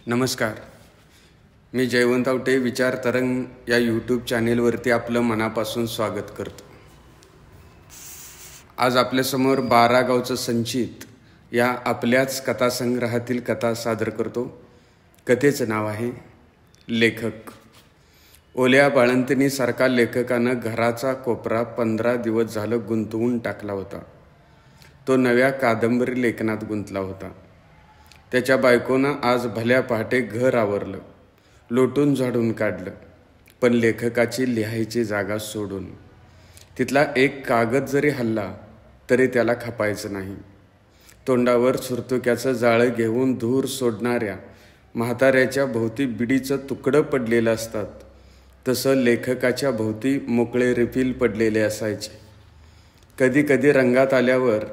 नमस्कार. मी जयवंत आवटे विचार तरंग या यूट्यूब चॅनेलवरती आपलं मनापासून स्वागत करतो. आज आपल्यासमोर 12 गावचं संचित या आपल्याच कथासंग्रहातील कथा सादर करतो. कथेचं नाव आहे लेखक. ओल्या बाळंतिणीसारखा लेखकानं घराचा कोपरा 15 दिवस झालं गुंतवून टाकला होता. तो नव्या कादंबरी लेखनात गुंतला होता. त्याच्या बायकोनं आज भल्या पहाटे घर आवरलं, लोटून झाडून काढलं, पण लेखकाची लिहायची जागा सोडून. तिथला एक कागद जरी हल्ला तरी त्याला खपायचं नाही. तोंडावर सुरतुक्याचं जाळं घेऊन धूर सोडणाऱ्या म्हाताऱ्याच्या भोवती बिडीचं तुकडं पडलेलं असतात, तसं लेखकाच्या भोवती मोकळे रिफिल पडलेले असायचे. कधी कधी रंगात आल्यावर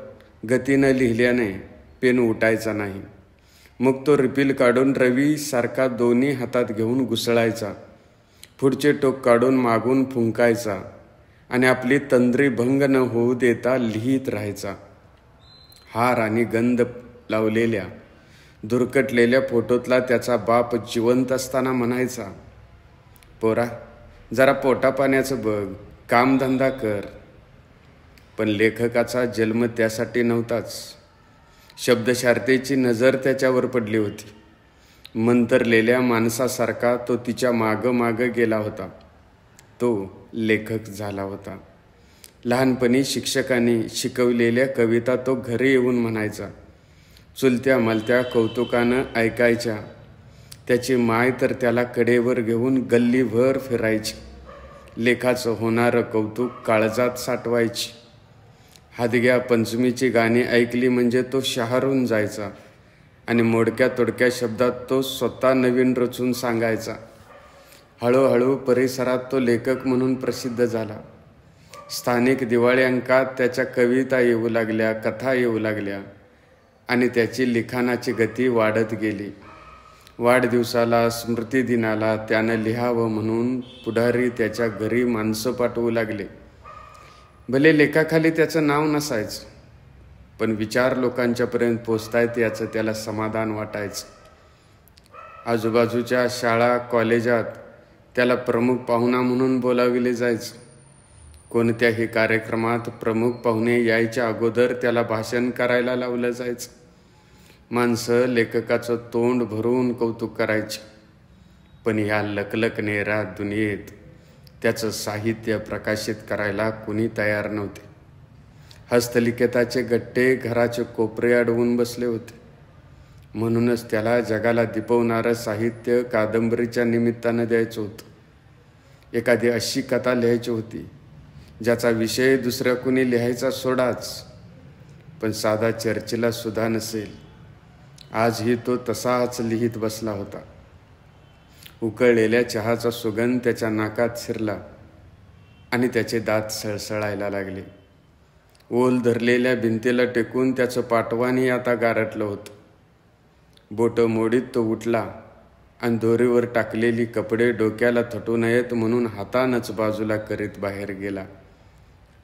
गतीनं लिहिल्याने पेन उठायचा नाही. मग तो रिफिल काढून रवीसारखा दोन्ही हातात घेऊन घुसळायचा, पुढचे टोक काढून मागून फुंकायचा आणि आपली तंद्री भंग न होऊ देता लिहित राहायचा. हार आणि गंध लावलेल्या धुरकटलेल्या फोटोतला त्याचा बाप जिवंत असताना म्हणायचा, पोरा जरा पोटापाण्याचं बघ, कामधंदा कर. पण लेखकाचा जन्म त्यासाठी नव्हताच. शब्दशार्तेची नजर त्याच्यावर पडली होती. मंतरलेल्या माणसासारखा तो तिच्या मागं गेला होता. तो लेखक झाला होता. लहानपणी शिक्षकांनी शिकवलेल्या कविता तो घरी येऊन म्हणायचा. चुलत्या मलत्या कौतुकानं ऐकायच्या. त्याची माय तर त्याला कडेवर घेऊन गल्लीभर फिरायची. लेखाचं होणारं कौतुक काळजात साठवायची. हादग्या पंचमीची गाणी ऐकली म्हणजे तो शहारून जायचा आणि मोडक्या तोडक्या शब्दात तो स्वतः नवीन रचून सांगायचा. हळूहळू परिसरात तो लेखक म्हणून प्रसिद्ध झाला. स्थानिक दिवाळी अंकात त्याच्या कविता येऊ लागल्या, कथा येऊ लागल्या आणि त्याची लिखाणाची गती वाढत गेली. वाढदिवसाला, स्मृतिदिनाला त्यानं लिहावं म्हणून पुढारी त्याच्या घरी माणसं पाठवू लागले. भले लेखाखाली त्याचं नाव नसायचं, पण विचार लोकांच्यापर्यंत पोचतायत याचं त्याला समाधान वाटायचं. आजूबाजूच्या शाळा कॉलेजात त्याला प्रमुख पाहुणा म्हणून बोलाविले जायचं. कोणत्याही कार्यक्रमात प्रमुख पाहुणे यायच्या अगोदर त्याला भाषण करायला लावलं जायचं. माणसं लेखकाचं तोंड भरून कौतुक करायची. पण या लकलकनेऱ्या दुनियेत त्याचं साहित्य प्रकाशित करायला कुणी तयार नव्हते. हस्तलिखिताचे गट्टे घराचे कोपरे अडवून बसले होते. म्हणूनच त्याला जगाला दिपवणारं साहित्य कादंबरीच्या निमित्तानं द्यायचं होतं. एखादी अशी कथा लिहायची होती ज्याचा विषय दुसऱ्या कुणी लिहायचा सोडाच, पण साधा चर्चेला सुद्धा नसेल. आजही तो तसाच लिहित बसला होता. उकळलेल्या चहाचा सुगंध त्याच्या नाकात शिरला आणि त्याचे दात सळसळायला लागले. ओल धरलेल्या भिंतीला टेकून त्याचं पाठवानी आता गारटलं होतं. बोटं मोडीत तो उठला आणि दोरीवर टाकलेली कपडे डोक्याला थटू नयेत म्हणून हातानंच बाजूला करीत बाहेर गेला.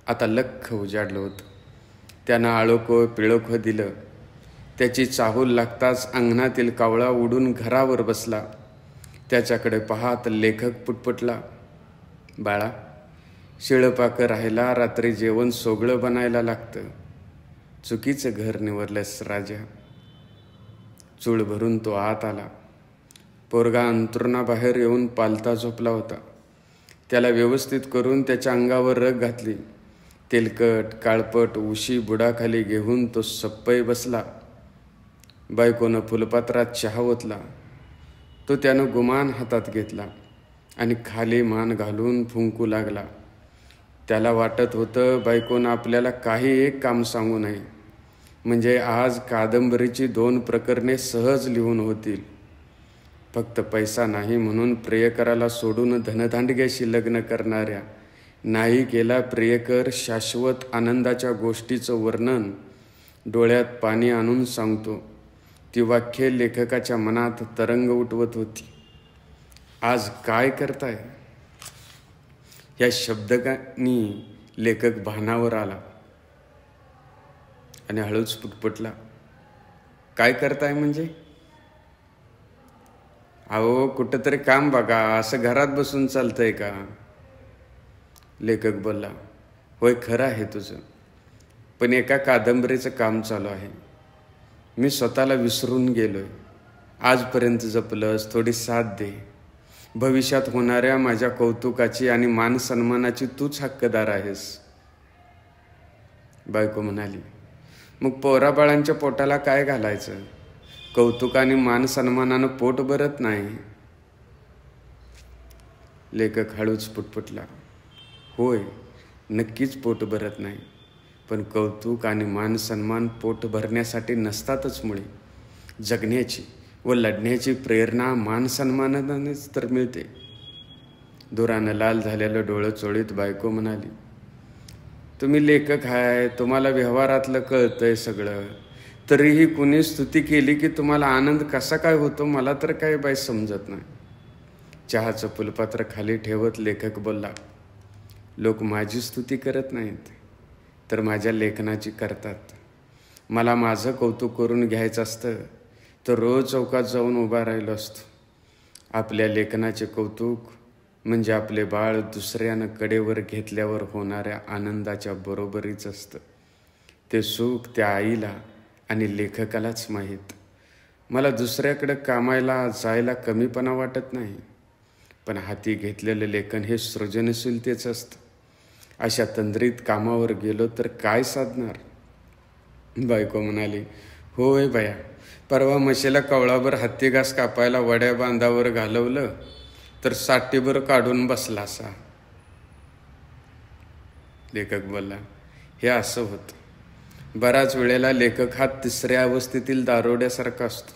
आता लख्ख उजाडलं होतं. त्यानं आळोखं पिळोखं दिलं. त्याची चाहूल लागताच अंगणातील कावळा उडून घरावर बसला. त्याच्याकडे पाहत लेखक पुटपुटला, बाळा शिळपाकं राहायला रात्री जेवण सोगळं बनायला लागतं. चुकीचं घर निवडलंस राजा. चूळ भरून तो आत आला. पोरगा अंथरुणाबाहेर येऊन पालथा झोपला होता. त्याला व्यवस्थित करून त्याच्या अंगावर रग घातली. तेलकट काळपट उशी बुडाखाली घेऊन तो सप्पई बसला. बायकोनं फुलपात्रात चहा ओतला. तो त्यानं गुमान हातात घेतला आणि खाली मान घालून फुंकू लागला. त्याला वाटत होतं बायकोनं आपल्याला काही एक काम सांगू नये, म्हणजे आज कादंबरीची 2 प्रकरणे सहज लिहून होतील. फक्त पैसा नाही म्हणून प्रियकराला सोडून धनधांडग्याशी लग्न करणाऱ्या नायिकेला प्रियकर शाश्वत आनंदाच्या गोष्टीचं वर्णन डोळ्यात पाणी आणून सांगतो. ती वाक्ये लेखकाच्या मनात तरंग उठवत होती. आज काय करताय? या शब्दांनी लेखक भानावर आला आणि हळूच पुटपुटला, काय करताय म्हणजे? अहो कुठंतरी काम बघा, असं घरात बसून चालतंय का? लेखक बोलला, होय खरं आहे तुझं, पण एका कादंबरीचं काम चालू आहे. मी स्वतःला विसरून गेलोय. आजपर्यंत जपलंस, थोडी साथ दे. भविष्यात होणाऱ्या माझ्या कौतुकाची आणि मान सन्मानाची तूच हक्कदार आहेस. बायको म्हणाली, मग पोराबाळांच्या पोटाला काय घालायचं? कौतुक आणि मान सन्मानानं पोट भरत नाही. लेखक हळूच पुटपुटला, होय नक्कीच पोट भरत नाही, पण कौतुक आणि मान सन्मान पोट भरण्यासाठी नसतातच. मुळे जगण्याची व लढण्याची प्रेरणा मान सन्मानानेच तर मिळते. धुरानं लाल झालेलं डोळं चोळीत बायको म्हणाली, तुम्ही लेखक आहे, तुम्हाला व्यवहारातलं कळतंय सगळं, तरीही कुणी स्तुती केली की तुम्हाला आनंद कसा काय होतो मला तर काय बाई समजत नाही. चहाचं फुलपात्र खाली ठेवत लेखक बोलला, लोक माझी स्तुती करत नाहीत, तर माझ्या लेखनाची करतात. मला माझं कौतुक करून घ्यायचं असतं तर रोज चौकात जाऊन उभा राहिलो असतो. आपल्या लेखनाचे कौतुक म्हणजे आपले बाळ दुसऱ्यानं कडेवर घेतल्यावर होणाऱ्या आनंदाच्या बरोबरीच असतं. ते सुख त्या आईला आणि लेखकालाच माहीत. मला दुसऱ्याकडे कामाला जायला कमीपणा वाटत नाही, पण हाती घेतलेलं लेखन हे सृजनशीलतेच असतं. अशा तंद्रीत कामावर गेलो तर काय साधणार? बायको म्हणाली, होय बाया, परवा म्हशीला कवळाभर हत्ती घास कापायला वड्या बांधावर घालवलं तर साठीभर काढून बसला असा. लेखक बोलला, हे असं होतं. बऱ्याच वेळेला लेखक हा तिसऱ्या अवस्थेतील दारोड्यासारखा असतो.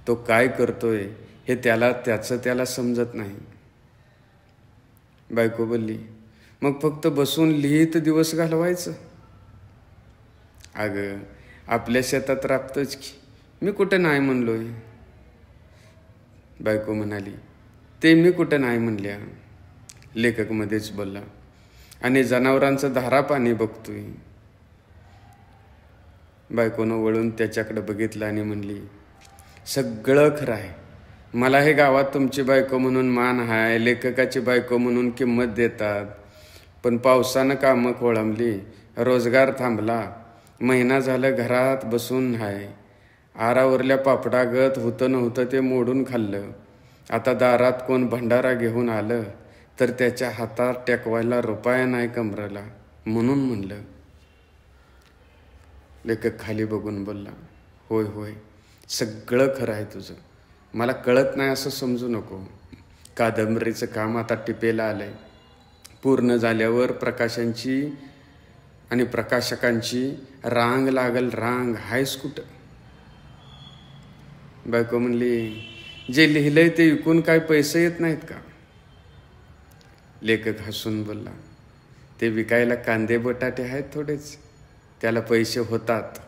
तो काय करतोय हे त्याला समजत नाही. बायको बोलली, मग फक्त बसून लिहित दिवस घालवायचं? अगं आपल्या शेतात राबतोच की, मी कुठं नाही म्हणलोय. बायको म्हणाली, ते मी कुठं नाही म्हणल्या. लेखक मध्येच बोलला, आणि जनावरांचं धारा पाणी बघतोय. बायकोनं वळून त्याच्याकडे बघितलं आणि म्हणली, सगळं खरं आहे. मला हे गावात तुमची बायको म्हणून मान आहे, लेखकाची बायको म्हणून किंमत देतात. पण पावसानं कामं खोळंबली, रोजगार थांबला, महिना झालं घरात बसून आहे. आरावरल्या पापडागत होतं नव्हतं ते मोडून खाल्लं. आता दारात कोण भंडारा घेऊन आलं तर त्याच्या हातात टेकवायला रुपया नाही कमरेला, म्हणून म्हणलं. लेखक खाली बघून बोलला, होय होय सगळं खरं आहे तुझं. मला कळत नाही असं समजू नको. कादंबरीचं काम आता टिपेला आलंय. पूर्ण झाल्यावर प्रकाशांची आणि प्रकाशकांची रांग लागल. रांग हायच कुठं? बायको म्हणली, जे लिहिलंय ते विकून काय पैसे येत नाहीत का? लेखक हसून बोलला, ते विकायला कांदे बटाटे आहेत थोडेच, त्याला पैसे होतात,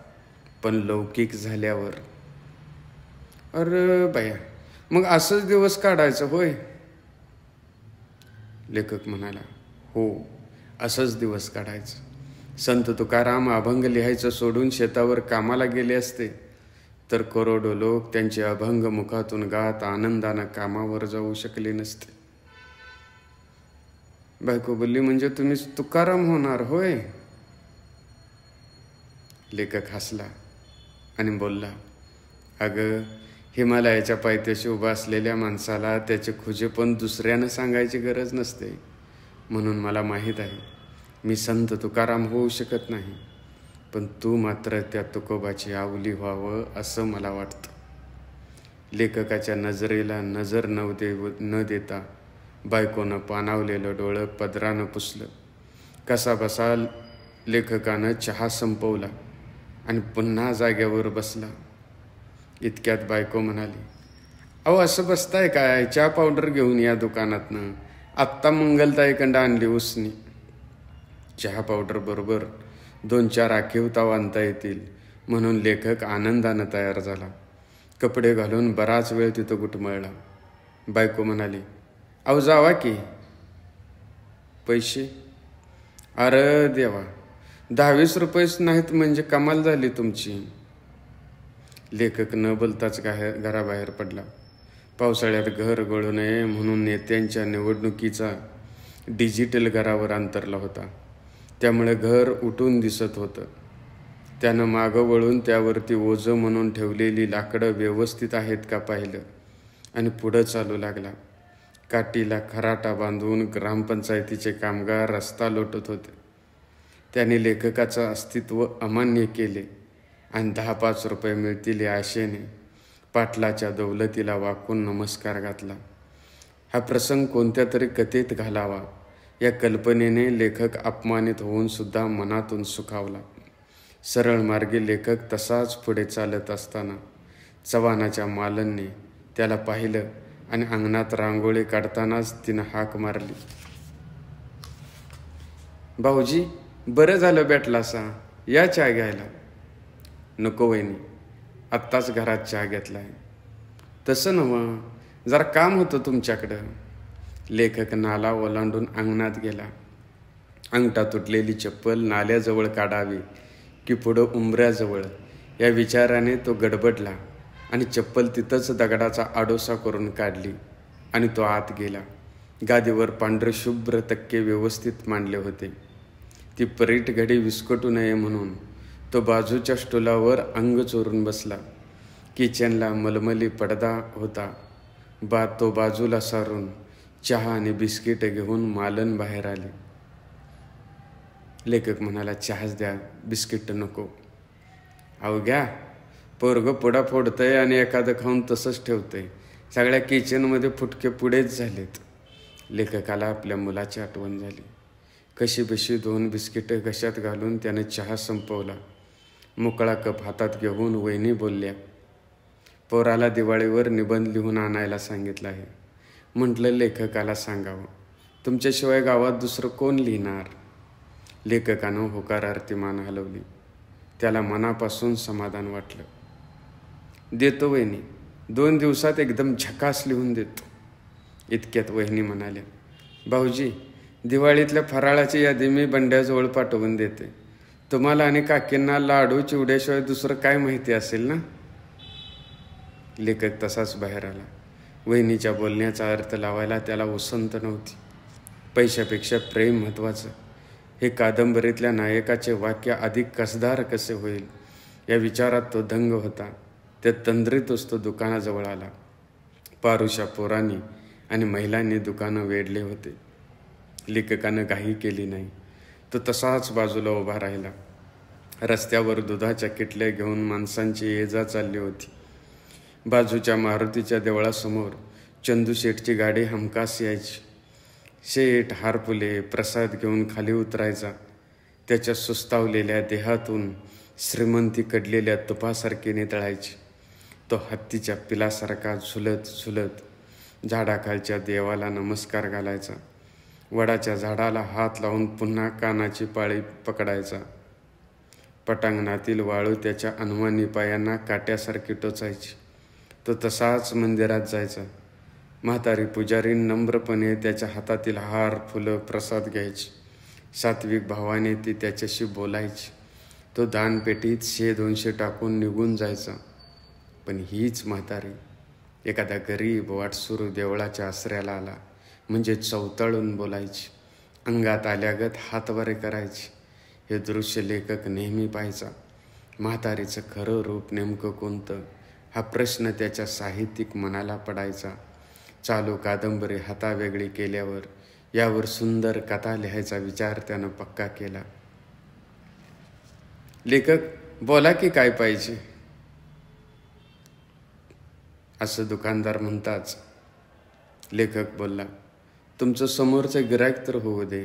पण लौकिक झाल्यावर. अरे बाया, मग असंच दिवस काढायचं होय? लेखक म्हणाला, हो असंच दिवस काढायचं. संत तुकाराम अभंग लिहायचं सोडून शेतावर कामाला गेले असते तर करोडो लोक त्यांचे अभंग मुखातून गात आनंदानं कामावर जाऊ शकले नसते. बायको बोलली, म्हणजे तुम्ही तुकाराम होणार होय? लेखक हसला आणि बोलला, अगं हिमालयाच्या पायथ्याशी उभा असलेल्या माणसाला त्याचे खुजेपण दुसऱ्यानं सांगायची गरज नसते. म्हणून मला माहीत आहे मी संत तुकाराम होऊ शकत नाही, पण तू मात्र त्या तुकोबाची आवली व्हावं असं मला वाटतं. लेखकाच्या नजरेला नजर न देता बायकोनं पाणावलेलं डोळं पदरानं पुसलं. कसा बसा लेखकानं चहा संपवला आणि पुन्हा जाग्यावर बसला. इतक्यात बायको म्हणाली, अहो असं बसताय काय? चहा पावडर घेऊन या दुकानातनं, आत्ता मंगलताईकडं आणली उसनी. चहा पावडर बरोबर 2-4 आखीव ताव आणता येतील म्हणून लेखक आनंदानं तयार झाला. कपडे घालून बराच वेळ तिथं गुटमळला. बायको म्हणाली, अहो जावा की. पैसे? अरे देवा, 10-20 रुपयेच नाहीत म्हणजे कमाल झाली तुमची. लेखक न बोलताच घराबाहेर पडला. पावसाळ्यात घर गळू नये म्हणून नेत्यांच्या निवडणुकीचा डिजिटल घरावर अंतरला होता. त्यामुळे घर उठून दिसत होतं. त्यानं मागं वळून त्यावरती ओझं म्हणून ठेवलेली लाकडं व्यवस्थित आहेत का पाहिलं आणि पुढं चालू लागला. काठीला खराटा बांधून ग्रामपंचायतीचे कामगार रस्ता लोटत होते. त्याने लेखकाचं अस्तित्व अमान्य केले आणि 10-5 रुपये मिळतील या आशेने पाटलाच्या दौलतीला वाकून नमस्कार घातला. हा प्रसंग कोणत्या तरी कथेत घालावा या कल्पनेने लेखक अपमानित होऊन सुद्धा मनातून सुखावला. सरळ मार्गी लेखक तसाच पुढे चालत असताना चव्हाणाच्या मालनने त्याला पाहिलं आणि अंगणात रांगोळी काढतानाच तिनं हाक मारली, भाऊजी बरं झालं भेटलासा, या चहा घ्यायला. नको वहिनी, आत्ताच घरात चहा घेतलाय. तसं नव्हं, जरा काम होतं तुमच्याकडं. लेखक नाला ओलांडून अंगणात गेला. अंगठा तुटलेली चप्पल नाल्याजवळ काढावी की पुढं उंबऱ्याजवळ या विचाराने तो गडबडला आणि चप्पल तिथंच दगडाचा आडोसा करून काढली आणि तो आत गेला. गादीवर पांढरे शुभ्र तक्के व्यवस्थित मांडले होते. ती परीट घडी विस्कटू नये म्हणून तो बाजूच्या स्टुलावर अंग चोरून बसला. किचनला मलमली पडदा होता. तो बाजूला सारून चहा आणि बिस्किट घेऊन मालन बाहेर आले. लेखक म्हणाला, चहाच द्या, बिस्किट नको. अहो घ्या, पोरगं पुडा फोडतंय आणि एखादं खाऊन तसंच ठेवतंय. सगळ्या किचनमध्ये फुटके पुढेच झालेत. लेखकाला आपल्या मुलाची आठवण झाली. कशीबशी 2 बिस्किटं घशात घालून त्याने चहा संपवला. मोकळा कप हातात घेऊन वहिनी बोलल्या, पोराला दिवाळीवर निबंध लिहून आणायला सांगितलं आहे. म्हटलं लेखकाला सांगावं, तुमच्याशिवाय गावात दुसरं कोण लिहिणार. लेखकानं होकारार्थी मान हलवली. त्याला मनापासून समाधान वाटलं. देतो वहिनी, 2 दिवसात एकदम झकास लिहून देतो. इतक्यात वहिनी म्हणाल्या, भाऊजी दिवाळीतल्या फराळाची यादी मी बंड्याजवळ पाठवून देते. तुम्हाला आणि काकींना लाडू चिवड्याशिवाय दुसरं काय माहिती असेल ना. लेखक तसाच बाहेर आला. वहिनीच्या बोलण्याचा अर्थ लावायला त्याला उसंत नव्हती. पैशापेक्षा प्रेम महत्त्वाचं, हे कादंबरीतल्या नायकाचे वाक्य अधिक कसदार कसे होईल या विचारात तो दंग होता. त्या तंद्रीतच तो दुकानाजवळ आला. पारुशा पोरांनी आणि महिलांनी दुकानं वेढले होते. लेखकानं घाई केली नाही. तो तसाच बाजूला उभा राहिला. रस्त्यावर दुधाच्या किटल्या घेऊन माणसांची ये जा चालली होती. बाजूच्या मारुतीच्या देवळासमोर चंदूशेठची गाडी हमखास यायची. शेठ हारपुले प्रसाद घेऊन खाली उतरायचा. त्याच्या सुस्तावलेल्या देहातून श्रीमंती कडलेल्या तुपासारखी नितळायची. तो हत्तीच्या पिलासारखा झुलत झुलत झाडाखालच्या देवाला नमस्कार घालायचा. वडाच्या झाडाला हात लावून पुन्हा कानाची पाळी पकडायचा. पटांगणातील वाळू त्याच्या अनवाणी पायांना काट्यासारखी टोचायची. तो तसाच मंदिरात जायचा. म्हातारी पुजारी नम्रपणे त्याच्या हातातील हार फुलं प्रसाद घ्यायची. सात्विक भावाने ती त्याच्याशी बोलायची. तो दानपेटीत 100-200 टाकून निघून जायचा. पण हीच म्हातारी एखाद्या गरीब वाटसुरू देवळाच्या आसऱ्याला आला म्हणजे चवताळून बोलायची. अंगात आल्यागत हातवारे करायची. हे दृश्य लेखक नेहमी पाहायचा. म्हातारीचं खरं रूप नेमकं कोणतं हा प्रश्न त्याच्या साहित्यिक मनाला पडायचा. चालू कादंबरी हातावेगळी केल्यावर यावर सुंदर कथा लिहायचा विचार त्यानं पक्का केला. लेखक बोला की काय पाहिजे, असं दुकानदार म्हणताच लेखक बोलला, तुमचं समोरचं गिराईक तर होऊ दे.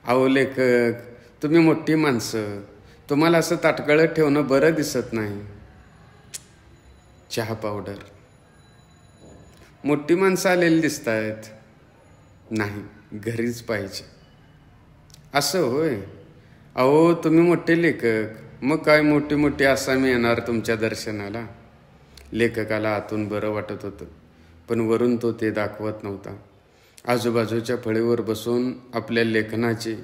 अहो लेखक, तुम्ही मोठी माणसं, तुम्हाला असं ताटकळत ठेवणं बरं दिसत नाही. चहा पावडर. मोठी माणसं आलेली दिसत आहेत. नाही, घरीच पाहिजे. असं होय. अहो तुम्ही मोठे लेखक, मग काय मोठी मोठी आसामी येणार तुमच्या दर्शनाला. लेखकाला आतून बरं वाटत होतं, पण वरून तो ते दाखवत नव्हता. आजूबाजूच्या फळीवर बसून आपल्या लेखनाचे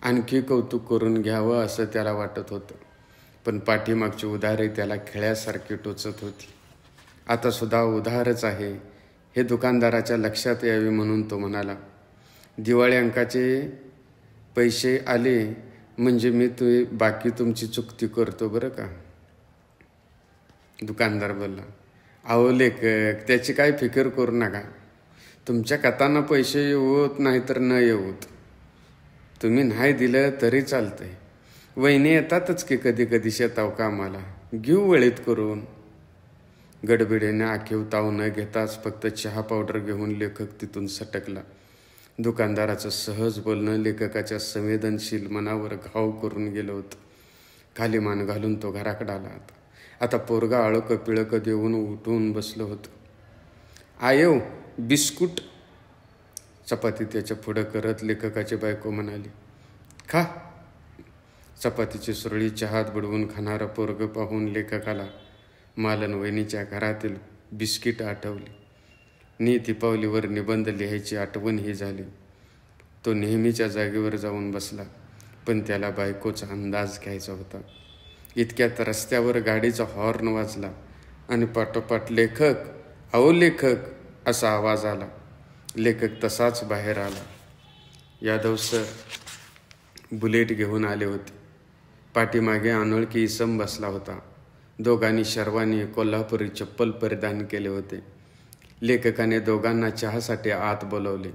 आणखी कौतुक करून घ्यावं असं त्याला वाटत होतं. पण पाठीमागची उदारे त्याला खेळ्यासारखी टोचत होती. आता सुद्धा उधारच आहे हे दुकानदाराच्या लक्षात यावे म्हणून तो म्हणाला. दिवाळी अंकाचे पैसे आले म्हणजे मी बाकी तुमची चुकती करतो बरं का. दुकानदार बोलला. अहो लेखक, त्याची काय फिकर करू नका. तुमच्या कथांना पैसे येऊत नाहीतर न येऊत, तुम्ही नाही दिलं तरी चालतंय. वहिनी येतातच की कधी कधी शेताव कामाला, घेऊ वळीत करून. गडबडीने आखीव ताव न घेताच फक्त चहा पावडर घेऊन लेखक तिथून सटकला. दुकानदाराचं सहज बोलणं लेखकाच्या संवेदनशील मनावर घाव करून गेलं होतं. खाली मान घालून तो घराकडे आला. आता पोरगा आळकं पिळकं देऊन उठून बसलं होतं. आयव बिस्कुट. चपाती त्याच्या पुढं करत लेखकाची बायको म्हणाली, खा. चपातीची सुरळी चहात बुडवून खाणारा पोरगं पाहून लेखकाला मालन वहिनीच्या घरातील बिस्किट आठवली. नीती पावलीवर निबंध लिहायची आठवणही झाली. तो नेहमीच्या जागेवर जाऊन बसला, पण त्याला बायकोचा अंदाज घ्यायचा होता. इतक्यात रस्त्यावर गाडीचा हॉर्न वाजला आणि पाठोपाठ लेखक, अहो लेखक असा आवाज आला. लेखक तसाच बाहेर आला. यादव सर बुलेट घेऊन आले होते. पाठीमागे अनोळखी इसम बसला होता. दोघांनी शर्वानी कोल्हापुरी चप्पल परिधान केले होते. लेखकाने दोघांना चहासाठी आत बोलवले,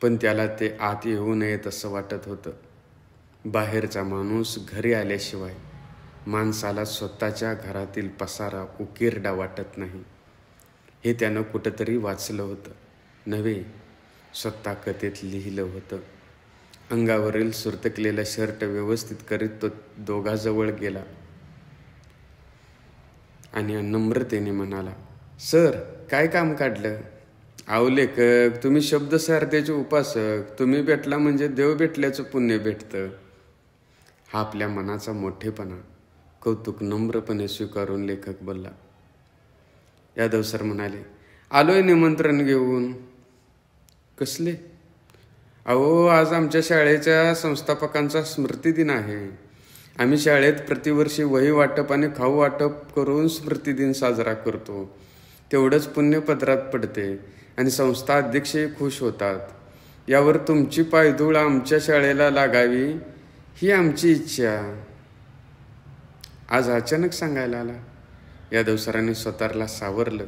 पण त्याला ते आत येऊ नयेत असं वाटत होतं. बाहेरचा माणूस घरी आल्याशिवाय माणसाला स्वतःच्या घरातील पसारा उकिरडा वाटत नाही, हे त्यानं कुठंतरी वाचलं होतं, नव्हे स्वतः कथेत लिहिलं होतं. अंगावरील सुरतकलेला शर्ट व्यवस्थित करीत तो दोघाजवळ गेला आणि नम्रतेने म्हणाला, सर काय काम काढलं? अहो लेखक, तुम्ही शब्दसारथ्याचे उपासक, तुम्ही भेटला म्हणजे देव भेटल्याचं पुण्य भेटतं. हा आपल्या मनाचा मोठेपणा कौतुक नम्रपणे स्वीकारून लेखक बोलला. यादव सर म्हणाले, आलोय निमंत्रण घेऊन. कसले? अहो आज आमच्या शाळेच्या संस्थापकांचा स्मृतिदिन आहे. आम्ही शाळेत प्रतिवर्षी वही वाटप आणि खाऊ वाटप करून स्मृतिदिन साजरा करतो. तेवढंच पुण्य पदरात पडते आणि संस्था अध्यक्षही खुश होतात. यावर तुमची पायधूळ आमच्या शाळेला लागावी ही आमची इच्छा. आज अचानक सांगायला आला. यादव सरांनी स्वतःला सावरलं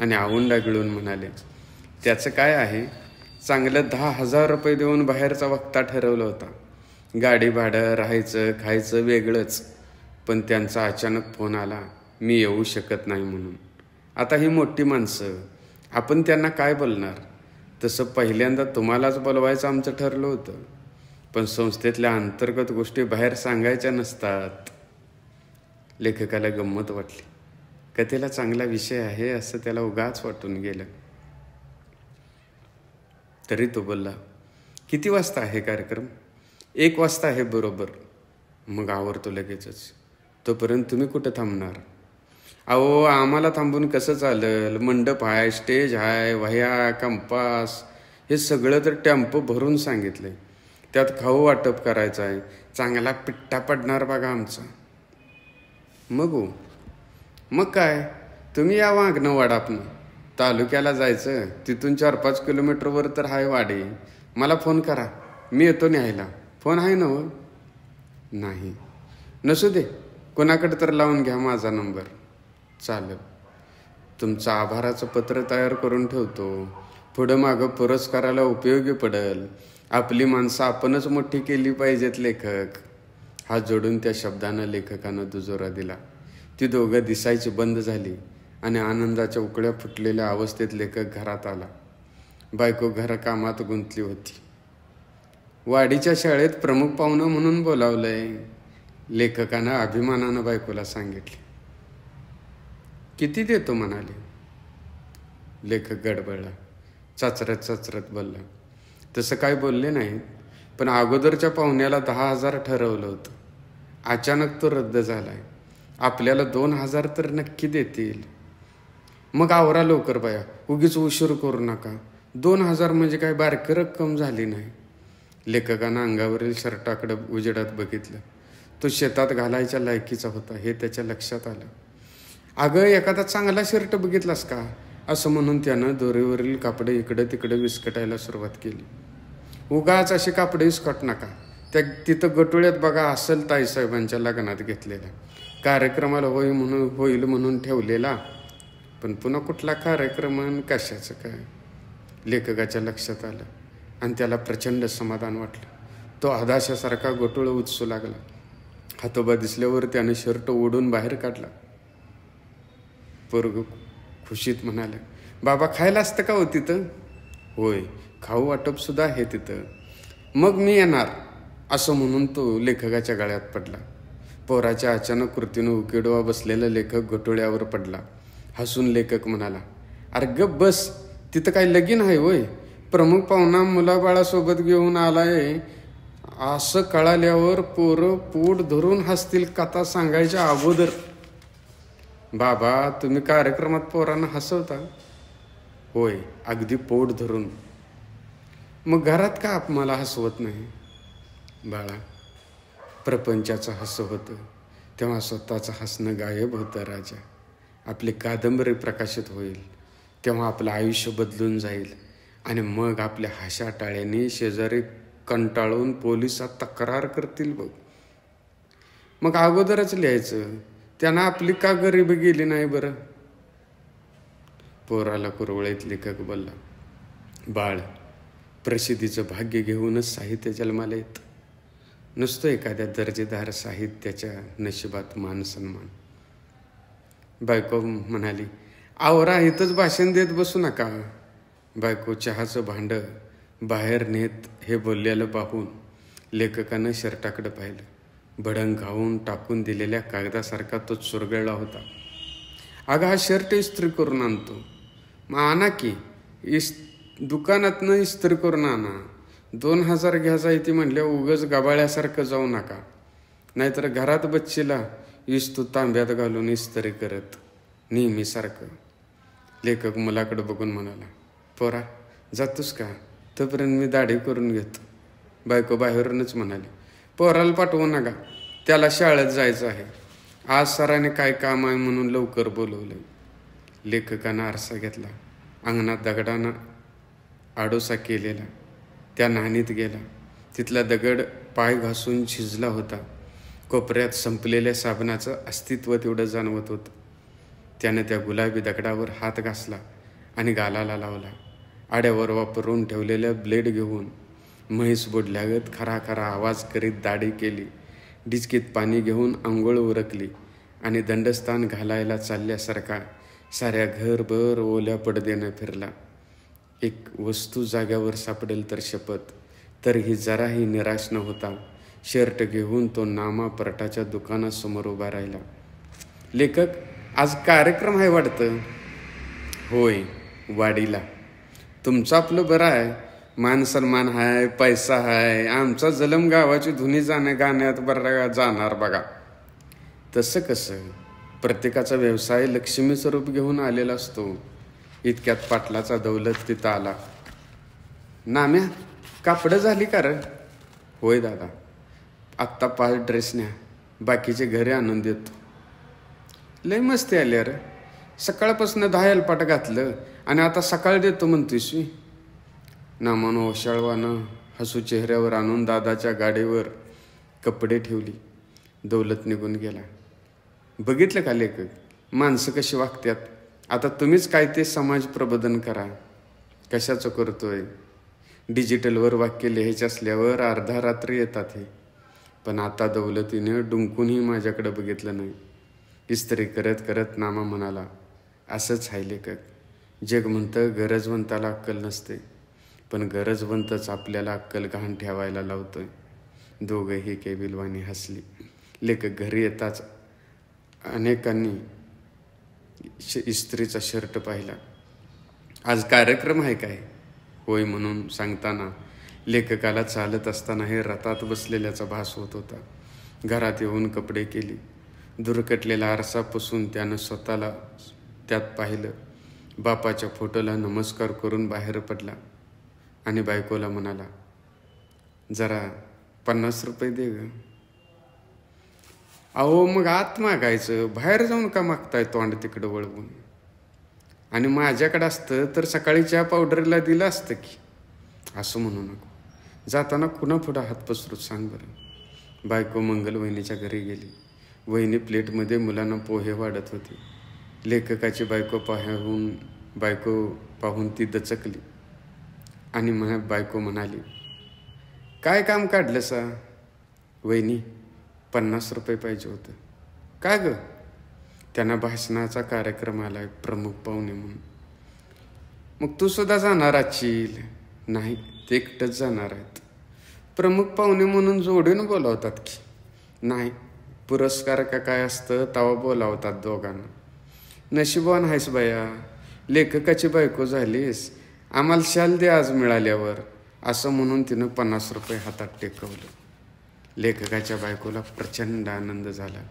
आणि आवंडा गिळून म्हणाले, त्याचं काय आहे, चांगलं 10,000 रुपये देऊन बाहेरचा वक्ता ठरवला होता. गाडी भाडं, राहायचं खायचं वेगळंच. पण त्यांचा अचानक फोन आला, मी येऊ शकत नाही म्हणून. आता ही मोठी माणसं, आपण त्यांना काय बोलणार? तसं पहिल्यांदा तुम्हालाच बोलवायचं आमचं ठरलं होतं, पण संस्थेतल्या अंतर्गत गोष्टी बाहेर सांगायच्या नसतात. लेखकाला गंमत वाटली. कथेला चांगला विषय आहे असं त्याला उगाच वाटून गेलं. तरी तो बोलला, किती वाजता आहे कार्यक्रम? 1 वाजता आहे बरोबर. मग आवरतो लगेचच. तोपर्यंत तुम्ही कुठं थांबणार? अहो आम्हाला थांबून कसं चालेल? मंडप आहे, स्टेज आहे, वह्या, कंपास हे सगळं तर टेम्पो भरून सांगितलंय. त्यात खाऊ वाटप करायचं आहे. चांगला पिट्टा पडणार बघा आमचा. मग काय, तुम्ही या वाघनं वाडापनं तालुक्याला जायचं, तिथून 4-5 किलोमीटरवर तर हाय वाडी. मला फोन करा, मी येतो न्यायला. फोन आहे ना? नाही नसू दे, कोणाकडे तर लावून घ्या माझा नंबर. चालेल. तुमचं आभाराचं पत्र तयार करून ठेवतो. पुढं मागं पुरस्काराला उपयोगी पडेल. आपली माणसं आपणच मोठी केली पाहिजेत लेखक. हात जोडून त्या शब्दानं लेखकानं दुजोरा दिला. ती दोघं दिसायची बंद झाली आणि आनंदाच्या उकळ्या फुटलेल्या अवस्थेत लेखक घरात आला. बायको घरकामात गुंतली होती. वाडीच्या शाळेत प्रमुख पाहुणा म्हणून बोलावलंय, लेखकानं अभिमानानं बायकोला सांगितले. किती देतो म्हणाले? लेखक गडबडला. चाचरत बोलला, तसं काय बोलले नाही, पण अगोदरच्या पाहुण्याला 10,000 ठरवलं होतं. अचानक तो रद्द झालाय. आपल्याला 2,000 तर नक्की देतील. मग आवरा लवकर बाया, उगीच उशीर करू नका. 2,000 म्हणजे काय बारकी रक्कम झाली नाही. लेखकानं अंगावरील शर्टाकडे उजेडात बघितलं. तो शेतात घालायच्या लायकीचा होता हे त्याच्या लक्षात आलं. अगं एखादा चांगला शर्ट बघितलास का, असं म्हणून त्यानं दोरीवरील कापडे इकडं तिकडं विस्कटायला सुरुवात केली. उगाच अशी कापडे विस्कट नका. तिथं गटोळ्यात बघा असेल ताईसाहेबांच्या लग्नात घेतलेला, कार्यक्रमाला होईल म्हणून ठेवलेला, पण पुन्हा कुठला कार्यक्रम आणि कशाचं काय. लेखकाच्या लक्षात आलं आणि त्याला प्रचंड समाधान वाटलं. तो आदाशासारखा गोटोळं उचसू लागला. हातोबा दिसल्यावर त्याने शर्ट ओढून बाहेर काढला. पोरग खुशीत म्हणाले, बाबा खायला असतं का हो तिथं? होय, खाऊ वाटप सुद्धा आहे तिथं. मग मी येणार, असं म्हणून तो लेखकाच्या गळ्यात पडला. पोराच्या अचानक कृतीनं उकिडवा बसलेला लेखक गटोळ्यावर पडला. हसून लेखक म्हणाला, अरे गप बस, तिथं काय लगीन आहे होय? प्रमुख पाहुणा मुलाबाळासोबत घेऊन आलाय असं कळाल्यावर पोरं पोट धरून हसतील कथा सांगायच्या अगोदर. बाबा तुम्ही कार्यक्रमात पोरांना हसवता? होय, अगदी पोट धरून. मग घरात का मला हसवत नाही? बाळा, प्रपंचाचं हसं होतं तेव्हा स्वतःचं हसणं गायब होतं राजा. आपली कादंबरी प्रकाशित होईल तेव्हा आपलं आयुष्य बदलून जाईल आणि मग आपल्या हाशा टाळ्याने शेजारी कंटाळून पोलिसात तक्रार करतील बघ. मग अगोदरच लिहायचं, त्यांना आपली का गरिबी गेली नाही बरं? पोराला कुरवळीत लेखक बोलला, बाळ, प्रसिद्धीचं भाग्य घेऊनच साहित्य जन्माला येतं. नुसतं एखाद्या दर्जेदार साहित्याच्या नशिबात मान सन्मान. बायको म्हणाली, आवरा, इथंच भाषण देत बसू नका. बायको चहाचं भांडं बाहेर नेत हे बोललेलं पाहून लेखकानं शर्टाकडे पाहिलं. भडंग घाऊन टाकून दिलेल्या कागदासारखा तो चुरगळला होता. अगं हा शर्ट इस्त्री करून आणतो. मग आणा की, दुकानातनं इस्त्री करून आणा. 2000 घ्यायचा ती म्हटल्या उगच गबाळ्यासारखं जाऊ नका, नाहीतर घरात बच्चीला इस्तू तांब्यात घालून इस्त्री करत नेहमीसारखं. लेखक मुलाकडे बघून म्हणाला, पोरा जातोस का? तोपर्यंत मी दाढी करून घेतो. बायको बाहेरूनच म्हणाली, पोराला पाठवू नका, त्याला शाळेत जायचं आहे. आज सराने काय काम आहे म्हणून लवकर बोलवलं. लेखकानं आरसा घेतला. अंगणात दगडानं आडोसा केलेला त्या नाणीत गेला. तिथला दगड पाय घासून झिजला होता. कोपऱ्यात संपलेल्या साबणाचं अस्तित्व तेवढं जाणवत होतं. त्यानं त्या गुलाबी दगडावर हात घासला आणि गालाला लावला. आड्यावर वापरून ठेवलेल्या ब्लेड घेऊन म्हैस बोडल्यागत खरा खरा आवाज करीत दाढी केली. डिचकीत पाणी घेऊन आंघोळ उरकली आणि दंडस्थान घालायला चालल्यासारखा साऱ्या घरभर ओल्या पडदेनं फिरला. एक वस्तू जाग्यावर सापडेल तर शपथ, तरीही जराही निराश न होता शर्ट घेऊन तो नामा परटाच्या दुकानासमोर उभा राहिला. लेखक, आज कार्यक्रम आहे वाटतं? होय, वाडीला. तुमचं आपलं बरं आहे, मान सन्मान आहे, पैसा आहे. आमचा जलम गावाची धुनी गाण्यात बरं जाणार बघा. तसं कसं? प्रत्येकाचा व्यवसाय लक्ष्मी स्वरूप घेऊन आलेला असतो. इतक्यात पाटलाचा दौलत तिथं आला. नाम्या, कापडं झाली का रे? होय दादा, आत्ता 5 ड्रेस न्या, बाकीचे घरी आणून देतो. लय मस्ती आली अरे, सकाळपासून 10 हेलपाट घातलं आणि आता सकाळ देतो म्हणतोयस मी. नामानं ओशाळवानं हसू चेहऱ्यावर आणून दादाच्या गाडीवर कपडे ठेवली. दौलत निघून गेला. बघितलं का लेखक, माणसं कशी वागतात? आता तुम्हीच काय ते समाज प्रबोधन करा. कशाचं करतोय? डिजिटलवर वाक्य लिहायचे असल्यावर अर्धा रात्री येतात हे. पण आता दौलतीने डुंकूनही माझ्याकडे बघितलं नाही. इस्त्री करत करत नामा म्हणाला, असंच आहे लेखक. जग म्हणतं गरजवंताला अक्कल नसते, पण गरजवंतच आपल्याला अक्कल गहाण ठेवायला लावतोय. दोघंही केबिलवाणी हसली. लेखक घरी येताच अनेकांनी इस्त्रीचा शर्ट पाहिला. आज कार्यक्रम आहे काय? होय म्हणून सांगताना लेखकाला चालत असताना हे रथात बसलेल्याचा भास होत होता. घरात येऊन कपडे केली. दुरकटलेला आरसा पुसून त्यानं स्वतःला त्यात पाहिलं. बापाच्या फोटोला नमस्कार करून बाहेर पडला आणि बायकोला म्हणाला, जरा 50 रुपये दे ग. अहो मग आत मागायचं, बाहेर जाऊन का मागताय तोंड तिकडं वळवून? आणि माझ्याकडं असतं तर सकाळी चहा पावडरला दिलं असतं की. असं म्हणू नको. जाताना कुणा पुढं हात पसरूच सांग बरं. बायको मंगल वहिनीच्या घरी गेली. वहिनी प्लेटमध्ये मुलांना पोहे वाढत होती. लेखकाची बायको पाहून ती दचकली आणि बायको म्हणाली, काय काम काढलं सा? वहिनी, 50 रुपये पाहिजे होतं. का ग? त्यांना भाषणाचा कार्यक्रम आलाय, प्रमुख पाहुणे म्हणून. मग तू सुद्धा जाणार असशील? नाही, ते एकटंच जाणार आहेत. प्रमुख पाहुणे म्हणून जोडून बोलावतात की. नाही, पुरस्कार का काय असतं तेव्हा बोलावतात दोघांना. नशिबवान आहेस बाया, लेखकाची बायको झालीस. आम्हाला शाल दे आज मिळाल्यावर, असं म्हणून तिनं 50 रुपये हातात टेकवलं. लेखकाच्या बायकोला प्रचंड आनंद झाला.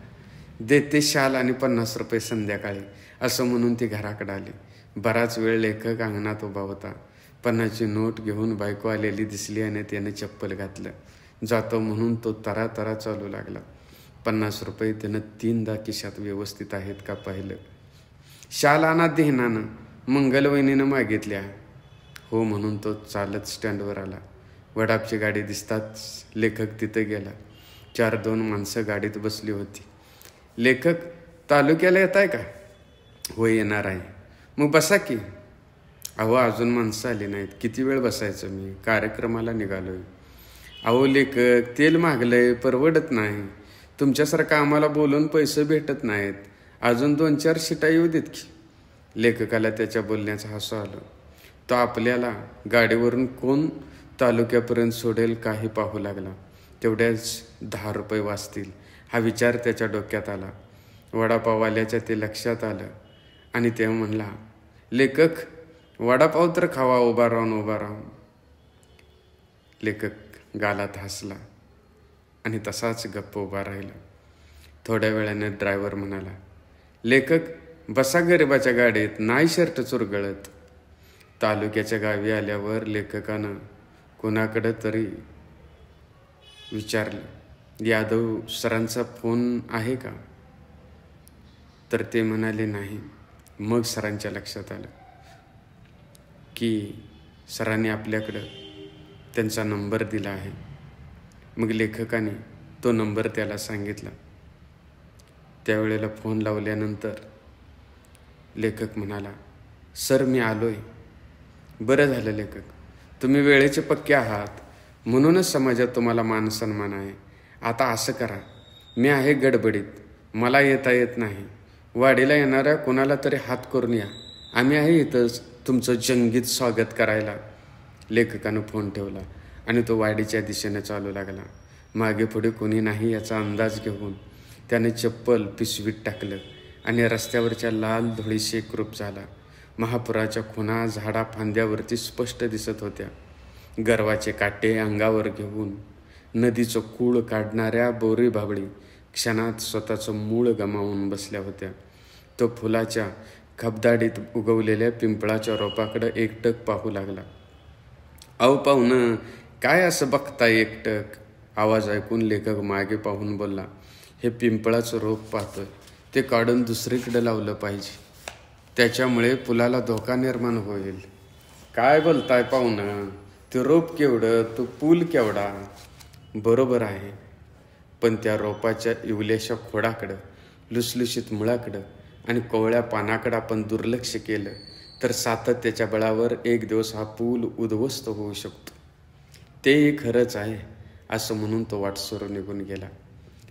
देते शाल आणि 50 रुपये संध्याकाळी, असं म्हणून ती घराकडे आली. बराच वेळ लेखक अंगणात उभा होता. 50ची नोट घेऊन बायको आलेली दिसली आणि त्याने चप्पल घातलं. जातो म्हणून तो तरा चालू लागला. 50 रुपये त्यानं 3दा खिशात व्यवस्थित आहेत का पाहिलं. शाल आणा देहनानं मंगलवहिनीनं मागितल्या. हो म्हणून तो चालत स्टँडवर आला. वडापची गाडी दिसताच लेखक तिथं गेला. 4-2 माणसं गाडीत बसली होती. लेखक, तालुक्याला येत आहे का? होय, येणार आहे. मग बसा की. अहो अजून माणसं आली नाहीत. किती वेळ बसायचं? मी कार्यक्रमाला निघालोय. अहो लेखक, तेल मागलंय, परवडत नाही. तुमच्यासारखं आम्हाला बोलून पैसे भेटत नाहीत. अजून 2-4 शिटा येऊ देत की. लेखकाला त्याच्या बोलण्याचं हसू आलं. तो आपल्याला गाडीवरून कोण तालुक्यापर्यंत सोडेल काही पाहू लागला. तेवढ्याच 10 रुपये वाचतील हा विचार त्याच्या डोक्यात आला. वडापाववाल्याच्या ते लक्षात आलं आणि तेव्हा म्हणला, लेखक, वडापाव तर खावा उभा राहून. लेखक गालात हसला आणि तसाच गप्प उभा राहिला. थोड्या वेळाने ड्रायव्हर म्हणाला, लेखक, बसा गरिबाच्या गाडीत, नाही शर्ट चुरगळत. तालुक्याच्या गावी आल्यावर लेखकानं कोणाकडं तरी विचारलं, यादव सरांचा फोन आहे का? तर ते म्हणाले नाही. मग सरांच्या लक्षात आलं की सरांनी आपल्याकडं त्यांचा नंबर दिला आहे. मग लेखकाने तो नंबर त्याला सांगितला. त्यावेळेला फोन लावल्यानंतर लेखक म्हणाला, सर मी आलोय. बरं झालं लेखक, तुम्ही वेळेचे पक्के आहात म्हणूनच समाजात तुम्हाला मान सन्मान आहे. आता असं करा, मी आहे गडबडीत, मला येता येत नाही. वाडीला येणाऱ्या कोणाला तरी हात करून या, आम्ही आहे इथंच तुमचं जंगीत स्वागत करायला. लेखकानं फोन ठेवला आणि तो वाडीच्या दिशेने चालू लागला. मागे पुढे कोणी नाही याचा अंदाज घेऊन त्याने चप्पल पिशवीत टाकलं आणि रस्त्यावरच्या लाल धुळीशी एकरूप झाला. महापुराच्या खुणा झाडा फांद्यावरती स्पष्ट दिसत होत्या. गर्वाचे काटे अंगावर घेऊन नदीचं कूळ काढणाऱ्या बोरी बाबळी क्षणात स्वतःचं मूळ गमावून बसल्या होत्या. तो फुलाच्या खबदाडीत उगवलेल्या पिंपळाच्या रोपाकडं एकटक पाहू लागला. अहो पाहुणं, काय असं बघताय एकटक? आवाज ऐकून लेखक मागे पाहून बोलला, हे पिंपळाचं रोप पाहतोय, ते काढून दुसरीकडे लावलं पाहिजे. त्याच्यामुळे फुलाला धोका निर्माण होईल. काय बोलताय पाहुणं? ते रोप केवढं, तो पूल केवढा? बरोबर आहे, पण त्या रोपाच्या इवल्याशा खोडाकडं, लुसलुशीत मुळाकडं आणि कोवळ्या पानाकडं आपण दुर्लक्ष केलं तर सातत्याच्या बळावर एक दिवस हा पूल उद्ध्वस्त होऊ शकतो. तेही खरंच आहे, असं म्हणून तो वाटसरू निघून गेला.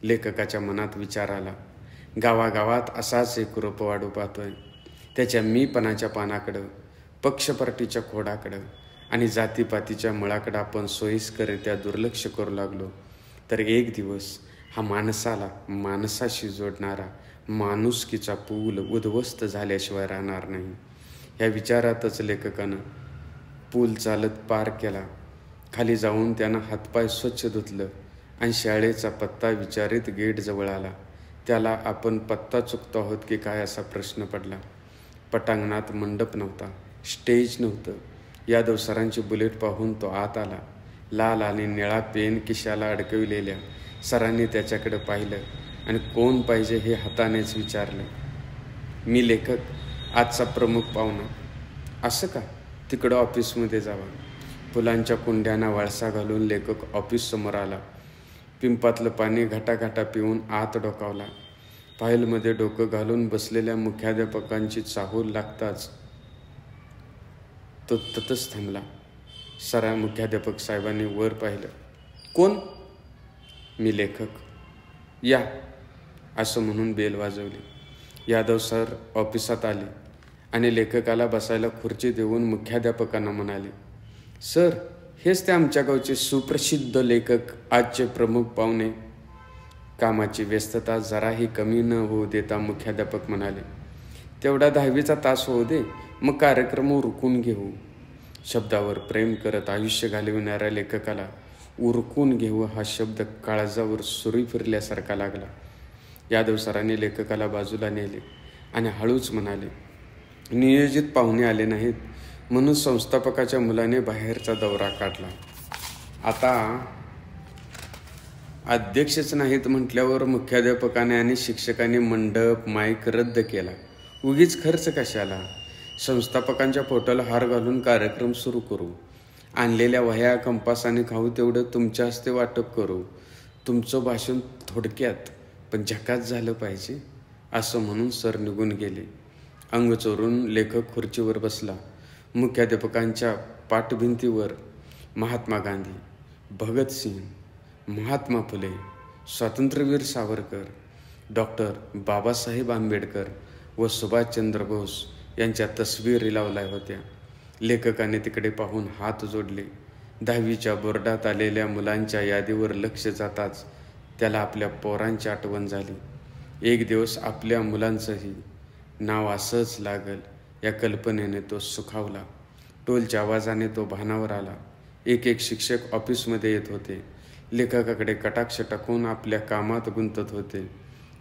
लेखकाच्या मनात विचार आला, गावागावात असाच एक रोप वाढू पाहतोय. त्याच्या मीपणाच्या पानाकडं, पक्षपातीच्या खोडाकडं आणि जातीपातीच्या मुळाकडं आपण सोयीस्करित्या दुर्लक्ष करू लागलो तर एक दिवस हा माणसाशी जोडणारा माणुसकीचा पूल उद्ध्वस्त झाल्याशिवाय राहणार नाही. ह्या विचारातच लेखकानं पूल चालत पार केला. खाली जाऊन त्यानं हातपाय स्वच्छ धुतलं आणि शाळेचा पत्ता विचारित गेटजवळ आला. त्याला आपण पत्ता चुकतो आहोत की काय असा प्रश्न पडला. पटांगणात मंडप नव्हता, स्टेज नव्हतं. यादव सरांची बुलेट पाहून तो आत आला. लाल आणि निळा पेन खिशाला अडकविलेल्या सरांनी त्याच्याकडे पाहिलं आणि कोण पाहिजे हे हातानेच विचारले. मी लेखक, आजचा प्रमुख पाहुणा. असं का? तिकडं ऑफिसमध्ये जावा. फुलांच्या कुंड्यांना वळसा घालून लेखक ऑफिस समोर आला. पिंपातलं पाणी घाटाघाटा पिऊन आत डोकावला. फाईलमध्ये डोकं घालून बसलेल्या मुख्याध्यापकांची चाहूल लागताच तो ततच थांबला. मुख्याध्यापक साहेबांनी वर पाहिलं. कोण? मी लेखक. या, असं म्हणून बेल वाजवली. यादव सर ऑफिसात आले आणि लेखकाला बसायला खुर्ची देऊन मुख्याध्यापकांना म्हणाले, सर, हेच ते आमच्या गावचे सुप्रसिद्ध लेखक, आजचे प्रमुख पाहुणे. कामाची व्यस्तता जराही कमी न होऊ देता मुख्याध्यापक म्हणाले, तेवढा 10वीचा तास होऊ दे, मग कार्यक्रम उरकून घेऊ. शब्दावर प्रेम करत आयुष्य घालविणाऱ्या लेखकाला उरकून घेऊ हा शब्द काळजावर सुरी फिरल्यासारखा लागला. यादव सरांनी लेखकाला बाजूला नेले आणि हळूच म्हणाले, नियोजित पाहुणे आले नाहीत म्हणून संस्थापकाच्या मुलाने बाहेरचा दौरा काढला. आता अध्यक्षच नाहीत म्हटल्यावर मुख्याध्यापकाने आणि शिक्षकांनी मंडप माईक रद्द केला. उगीच खर्च कशाला? संस्थापकांच्या पोटाला हार घालून कार्यक्रम सुरू करू. आणलेल्या वह्या, कंपास आणि खाऊ तेवढं तुमच्या हस्ते वाटप करू. तुमचं भाषण थोडक्यात पण झकास झालं पाहिजे, असं म्हणून सर निघून गेले. अंग चोरून लेखक खुर्चीवर बसला. मुख्याध्यापकांच्या पाठभिंतीवर महात्मा गांधी, भगतसिंग, महात्मा फुले, स्वातंत्र्यवीर सावरकर, डॉक्टर बाबासाहेब आंबेडकर व सुभाषचंद्र बोस यांच्या तस्वीरी लावल्या होत्या. लेखकाने तिकडे पाहून हात जोडले. 10वीच्या बोर्डात आलेल्या मुलांच्या यादीवर लक्ष जाताच त्याला आपल्या पोरांची आठवण झाली. एक दिवस आपल्या मुलांचंही नाव असंच लागल या कल्पनेने तो सुखावला. टोलच्या आवाजाने तो भानावर आला. एक शिक्षक ऑफिसमध्ये येत होते. लेखकाकडे कटाक्ष टाकून आपल्या कामात गुंतत होते.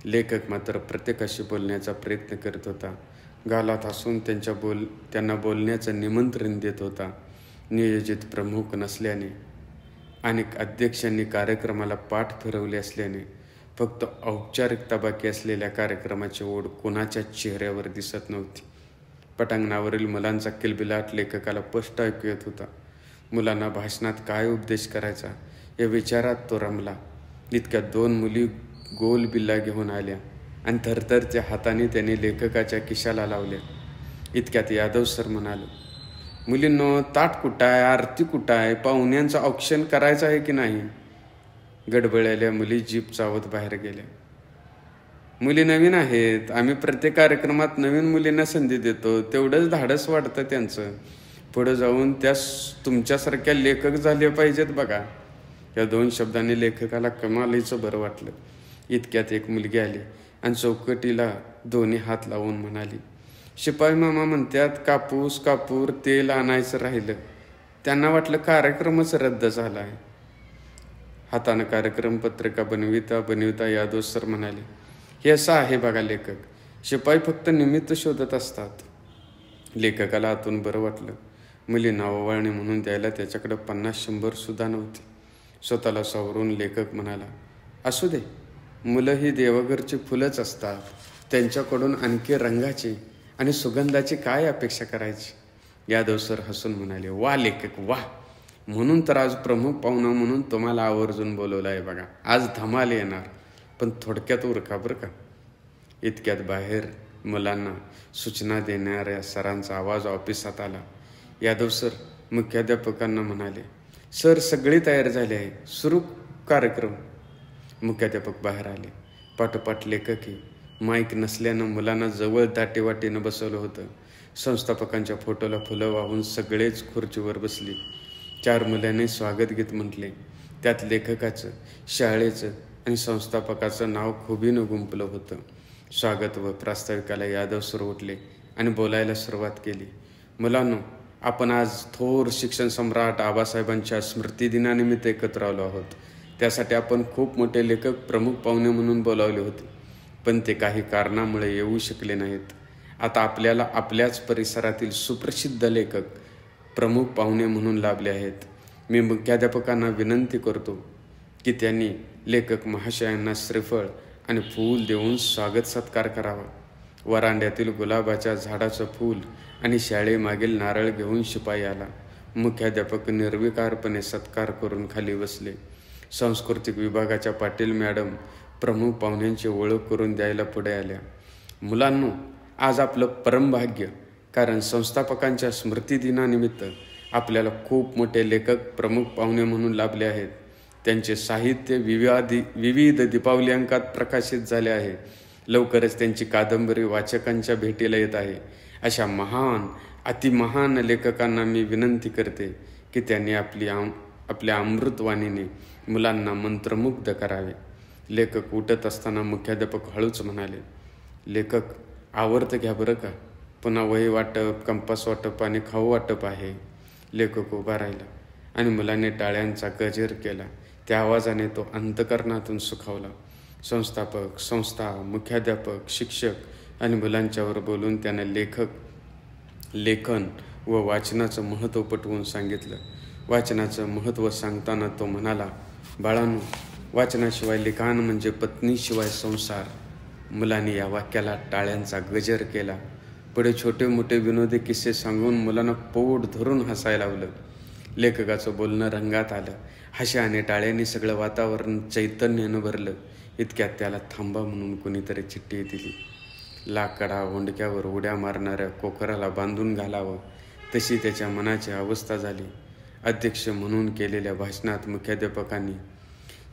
लेखक मात्र प्रत्येकाशी बोलण्याचा प्रयत्न करत होता. गालात हसून त्यांना बोलण्याचं निमंत्रण देत होता. नियोजित प्रमुख नसल्याने आणि अध्यक्षांनी कार्यक्रमाला पाठ फिरवले असल्याने फक्त औपचारिकता बाकी असलेल्या कार्यक्रमाची ओढ कोणाच्या चेहऱ्यावर दिसत नव्हती. पटांगणावरील मुलांचा किलबिलाट लेखकाला स्पष्ट ऐकू येत होता. मुलांना भाषणात काय उपदेश करायचा या विचारात तो रमला. इतक्या 2 मुली गोल बिल्ला घेऊन आल्या आणि थरथरच्या हाताने त्याने लेखकाच्या खिशाला लावल्या. इतक्यात यादव सर म्हणाले, मुलींनो, ताट कुठं आहे? आरती कुठं आहे? पाहुण्यांचं औक्षण करायचं आहे की नाही? गडबडलेल्या मुली जीप चावत बाहेर गेल्या. मुली नवीन आहेत. आम्ही प्रत्येक कार्यक्रमात नवीन मुलींना संधी देतो. तेवढंच धाडस वाटतं त्यांचं. पुढं जाऊन त्या तुमच्यासारख्या लेखक झाले पाहिजेत बघा. या 2 शब्दांनी लेखकाला कमालीचं बरं वाटलं. इतक्यात एक मुलगी आली आणि चौकटीला दोन्ही हात लावून म्हणाली, शिपाई मामा म्हणतात कापूस, कापूर, तेल आणायचं राहिलं. त्यांना वाटलं कार्यक्रमच रद्द झाला आहे. हातानं कार्यक्रम पत्रिका बनविता यादव सर म्हणाले, हे असं आहे बघा लेखक, शिपाई फक्त निमित्त शोधत असतात. लेखकाला आतून बरं वाटलं. मुलींना ओवाळणी म्हणून द्यायला त्याच्याकडे 50-100 सुद्धा नव्हती. स्वतःला सावरून लेखक म्हणाला, असू दे, मुलं ही देवघरची फुलंच असतात. त्यांच्याकडून आणखी रंगाची आणि सुगंधाची काय अपेक्षा करायची? यादव सर हसून म्हणाले, वा लेखक वा, म्हणून तर आज प्रमुख पाहुणा म्हणून तुम्हाला आवर्जून बोलवलं आहे बघा. आज धमाल येणार, पण थोडक्यात उरका बरं का. इतक्यात बाहेर मुलांना सूचना देणाऱ्या सरांचा आवाज ऑफिसात आला. यादव सर मुख्याध्यापकांना म्हणाले, सर सगळे तयार झाले आहे, सुरू कार्यक्रम. मुख्याध्यापक बाहेर आले. पाठोपाठ लेखकही. माईक नसल्यानं मुलांना जवळ दाटेवाटीनं बसवलं होतं. संस्थापकांच्या फोटोला फुलं वाहून सगळेच खुर्चीवर बसली. 4 मुलांनी स्वागतगीत म्हटले. त्यात लेखकाचं, शाळेचं आणि संस्थापकाचं नाव खुबीनं गुंपलं होतं. स्वागत व प्रास्ताविकाला यादव सर उठले आणि बोलायला सुरुवात केली. मुलांनो, आपण आज थोर शिक्षण सम्राट आबासाहेबांच्या स्मृतिदिनानिमित्त एकत्र आलो आहोत. त्यासाठी आपण खूप मोठे लेखक प्रमुख पाहुणे म्हणून बोलावले होते, पण ते काही कारणामुळे येऊ शकले नाहीत. आता आपल्याला आपल्याच परिसरातील सुप्रसिद्ध लेखक प्रमुख पाहुणे म्हणून लाभले आहेत. मी मुख्याध्यापकांना विनंती करतो की त्यांनी लेखक महाशयांना श्रीफळ आणि फूल देऊन स्वागत सत्कार करावा. वरांड्यातील गुलाबाच्या झाडाचं फूल आणि शाळेमागील नारळ घेऊन शिपाई आला. मुख्याध्यापक निर्विकारपणे सत्कार करून खाली बसले. सांस्कृतिक विभागाच्या पाटील मॅडम प्रमुख पाहुण्यांची ओळख करून द्यायला पुढे आल्या. मुलांनो, आज आपलं परमभाग्य, कारण संस्थापकांच्या स्मृतिदिनानिमित्त आपल्याला खूप मोठे लेखक प्रमुख पाहुणे म्हणून लाभले आहेत. त्यांचे साहित्य विविध दीपावली अंकात प्रकाशित झाले आहे. लवकरच त्यांची कादंबरी वाचकांच्या भेटीला येत आहे. अशा महान अतिमहान लेखकांना मी विनंती करते की त्यांनी आपल्या अमृतवाणीने मुलांना मंत्रमुग्ध करावे. लेखक उठत असताना मुख्याध्यापक हळूच म्हणाले, लेखक आवर्त घ्या बरं का, पुन्हा वही वाटप, कंपास वाटप आणि खाऊ वाटप आहे. लेखक उभा राहिला आणि मुलांनी टाळ्यांचा गजर केला. त्या आवाजाने तो अंतकरणातून सुखावला. संस्थापक, संस्था, मुख्याध्यापक, शिक्षक आणि मुलांच्यावर बोलून त्याने लेखन व वाचनाचं महत्त्व पटवून सांगितलं. वाचनाचं महत्त्व सांगताना तो म्हणाला, बाळांनो, वाचनाशिवाय लिखाण म्हणजे पत्नीशिवाय संसार. मुलांनी या वाक्याला टाळ्यांचा गजर केला. पुढे छोटे मोठे विनोदी किस्से सांगून मुलांना पोट धरून हसायला लावलं. लेखकाचं बोलणं रंगात आलं. हास्या आणि टाळ्यांनी सगळं वातावरण चैतन्यानं भरलं. इतक्यात त्याला थांबा म्हणून कोणीतरी चिठ्ठी दिली. लाकडा ओंडक्यावर उड्या मारणाऱ्या कोकराला बांधून घालावं तशी त्याच्या मनाची अवस्था झाली. अध्यक्ष म्हणून केलेल्या भाषणात मुख्याध्यापकांनी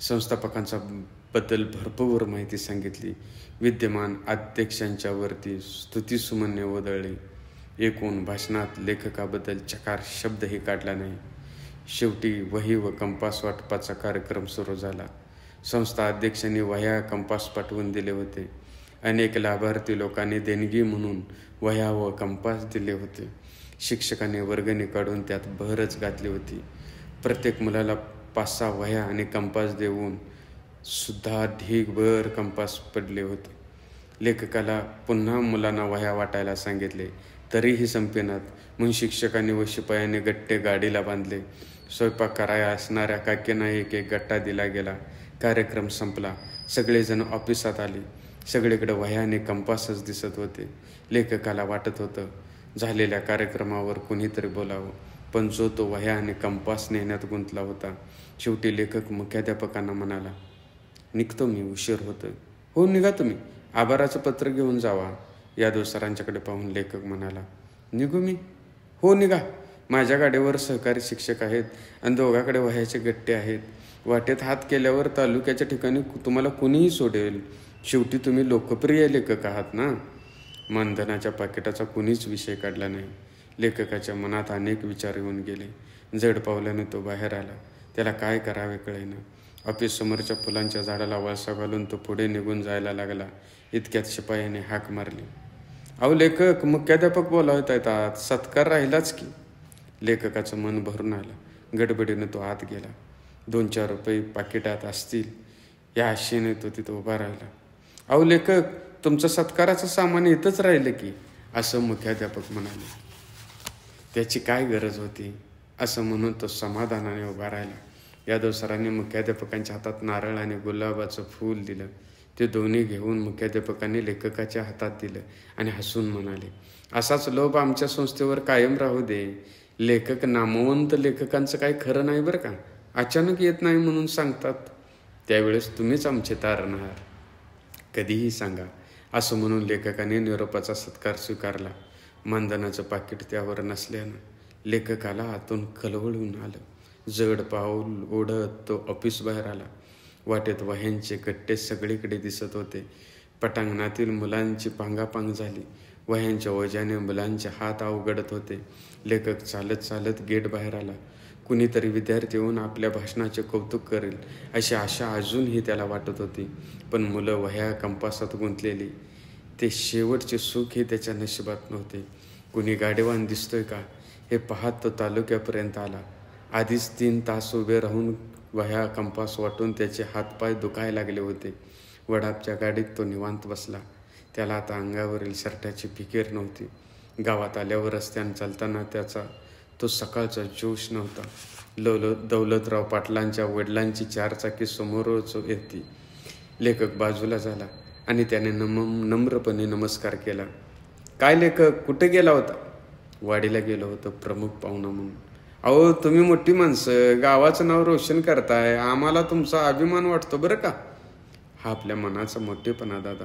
संस्थापकांचा बद्दल भरपूर माहिती सांगितली. विद्यमान अध्यक्षांच्या वरती स्तुतिसुमने ओधळली. एकूण भाषणात लेखकाबद्दल चकार शब्दही काढला नाही. शेवटी वही व कंपास वाटपाचा कार्यक्रम सुरू झाला. संस्था अध्यक्षांनी वह्या कंपास पाठवून दिले होते. अनेक लाभार्थी लोकांनी देणगी म्हणून वह्या व कंपास दिले होते. शिक्षकांनी वर्गणी काढून त्यात भरच घातली होती. प्रत्येक मुलाला 5-6 वह्या आणि कंपास देऊन सुद्धा ढीगभर कंपास पडले होते. लेखकाला पुन्हा मुलांना वह्या वाटायला सांगितले, तरीही संपेनात. म्हणून शिक्षकांनी व शिपायांनी गट्टे गाडीला बांधले. स्वयंपाक करायला असणाऱ्या काकींना एक गट्टा दिला गेला. कार्यक्रम संपला. सगळेजण ऑफिसात आले. सगळीकडे वह्या आणि कंपासच दिसत होते. लेखकाला वाटत होतं झालेल्या कार्यक्रमावर कुणीतरी बोलावं, पण जो तो वह्या आणि कंपास नेण्यात गुंतला होता. शेवटी लेखक मुख्याध्यापकांना म्हणाला, निघतो मी, उशीर होतोय. हो, निघा तुम्ही, आभाराचं पत्र घेऊन जावा. यादव सरांच्याकडे पाहून लेखक म्हणाला, निघू मी? हो, निघा. माझ्या गाडीवर सहकारी शिक्षक आहेत आणि दोघांकडे वह्याचे गट्टे आहेत. वाटेत हात केल्यावर तालुक्याच्या ठिकाणी तुम्हाला कुणीही सोडेल. शेवटी तुम्ही लोकप्रिय लेखक आहात ना. मानधनाच्या पाकिटाचा कुणीच विषय काढला नाही. लेखकाच्या मनात अनेक विचार येऊन गेले. जड पावल्याने तो बाहेर आला. त्याला काय करावे कळेना. ऑफिस समोरच्या फुलांच्या झाडाला वळसा घालून तो पुढे निघून जायला लागला. इतक्यात शिपायाने हाक मारली, अहो लेखक, मुख्याध्यापक बोलावत येतात, सत्कार राहिलाच की. लेखकाचं मन भरून आलं. गडबडीने तो आत गेला. 2-4 रुपये पाकिटात असतील या आशेने तो तिथं उभा राहिला. अहो लेखक, तुमचं सत्काराचं सामान इथंच राहिलं की, असं मुख्याध्यापक म्हणाले. त्याची काय गरज होती, असं म्हणून तो समाधानाने उभा राहिला. यादव सरांनी मुख्याध्यापकांच्या हातात नारळ आणि गुलाबाचं फूल दिलं. ते दोन्ही घेऊन मुख्याध्यापकांनी लेखकाच्या हातात दिलं आणि हसून म्हणाले, असाच लोभ आमच्या संस्थेवर कायम राहू दे. लेखक, नामवंत लेखकांचं काही खरं नाही बरं का. अचानक येत नाही म्हणून सांगतात. त्यावेळेस तुम्हीच आमचे तारणहार. कधीही सांगा, असं म्हणून लेखकाने निरोपाचा सत्कार स्वीकारला. मानधनाचं पाकिट त्यावर नसल्यानं लेखकाला आतून खलबळून आलं. जड पाऊल ओढत तो ऑफिस बाहेर आला. वाटेत वह्यांचे गट्टे सगळीकडे दिसत होते. पटांगणातील मुलांची पांगापांग झाली. वह्यांच्या ओझ्याने मुलांचे हात अवघडत होते. लेखक चालत चालत गेट बाहेर आला. कुणीतरी विद्यार्थी येऊन आपल्या भाषणाचे कौतुक करेल अशी आशा अजूनही त्याला वाटत होती. पण मुलं वह्या कंपासात गुंतलेली, ते शेवटचे सुखही त्याच्या नशिबात नव्हते. कुणी गाडीवान दिसतोय का हे पाहत तो तालुक्यापर्यंत आला. आधीच 3 तास उभे राहून वह्या कंपास वाटून त्याचे हातपाय दुखायला लागले होते. वडापच्या गाडीत तो निवांत बसला. त्याला आता अंगावरील शर्टाची फिकीर नव्हती. गावात आल्यावर रस्त्यानं चालताना त्याचा तो सकाळचा जोश नव्हता. दौलतराव पाटलांच्या वडिलांची 4 चाकी समोरच येते. लेखक बाजूला झाला आणि त्याने नम्रपणे नमस्कार केला. काय लेखक, कुठे गेला होता? वाडीला गेलो होतो प्रमुख पाहुणा म्हणून. अहो, तुम्ही मोठी माणसं, गावाचं नाव रोशन करताय, आम्हाला तुमचा अभिमान वाटतो बरं का. हा आपल्या मनाचा मोठेपणा दादा.